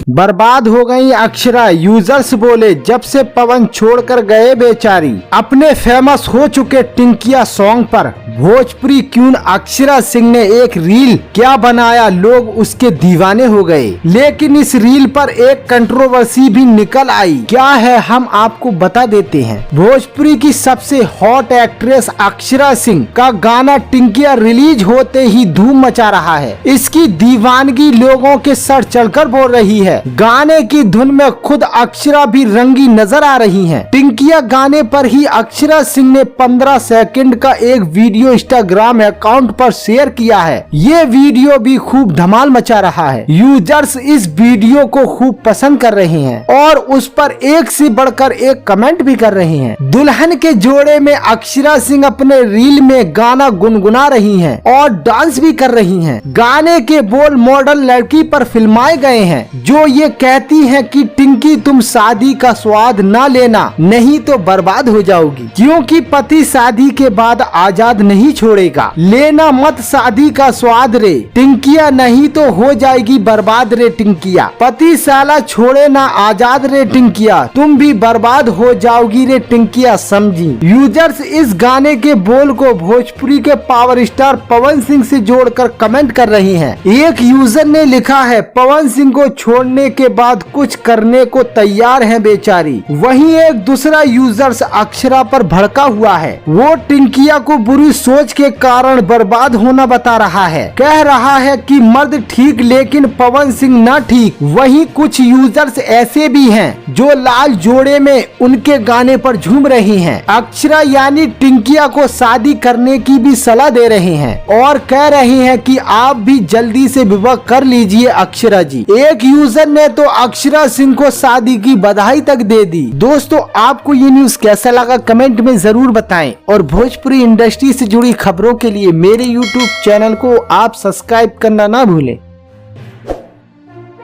बर्बाद हो गई अक्षरा, यूजर्स बोले जब से पवन छोड़कर गए बेचारी। अपने फेमस हो चुके टिंकिया सॉन्ग पर भोजपुरी क्वीन अक्षरा सिंह ने एक रील क्या बनाया, लोग उसके दीवाने हो गए। लेकिन इस रील पर एक कंट्रोवर्सी भी निकल आई। क्या है हम आपको बता देते हैं। भोजपुरी की सबसे हॉट एक्ट्रेस अक्षरा सिंह का गाना टिंकिया रिलीज होते ही धूम मचा रहा है। इसकी दीवानगी लोगों के सर चढ़कर बोल रही है। गाने की धुन में खुद अक्षरा भी रंगी नजर आ रही हैं। टिंकिया गाने पर ही अक्षरा सिंह ने 15 सेकंड का एक वीडियो इंस्टाग्राम अकाउंट पर शेयर किया है। ये वीडियो भी खूब धमाल मचा रहा है। यूजर्स इस वीडियो को खूब पसंद कर रहे हैं और उस पर एक से बढ़कर एक कमेंट भी कर रहे हैं। दुल्हन के जोड़े में अक्षरा सिंह अपने रील में गाना गुनगुना रही हैं और डांस भी कर रही हैं। गाने के बोल मॉडल लड़की पर फिल्माए गए हैं जो ये कहती है कि टिंकी तुम शादी का स्वाद ना लेना, नहीं तो बर्बाद हो जाओगी, क्योंकि पति शादी के बाद आजाद नहीं छोड़ेगा। लेना मत शादी का स्वाद रे टिंकिया, नहीं तो हो जाएगी बर्बाद रे टिंकिया। पति साला छोड़े ना आजाद रे टिंकिया, तुम भी बर्बाद हो जाओगी रे टिंकिया, समझी। यूजर्स इस गाने के बोल को भोजपुरी के पावर स्टार पवन सिंह से जोड़कर कमेंट कर रही हैं। एक यूजर ने लिखा है पवन सिंह को छोड़ने के बाद कुछ करने को तैयार है बेचारी। वहीं एक दूसरा यूजर्स अक्षरा पर भड़का हुआ है। वो टिंकिया को बुरी सोच के कारण बर्बाद होना बता रहा है। कह रहा है कि मर्द ठीक लेकिन पवन सिंह न ठीक। वहीं कुछ यूजर्स ऐसे भी हैं जो लाल जोड़े में उनके गाने पर झूम रही हैं। अक्षरा यानी टिंकिया को शादी करने की भी सलाह दे रहे हैं और कह रहे हैं कि आप भी जल्दी से विवाह कर लीजिए अक्षरा जी। एक यूजर ने तो अक्षरा सिंह को शादी की बधाई तक दे दी। दोस्तों आपको ये न्यूज कैसा लगा कमेंट में जरूर बताएं और भोजपुरी इंडस्ट्री से जुड़ी खबरों के लिए मेरे YouTube चैनल को आप सब्सक्राइब करना ना भूलें।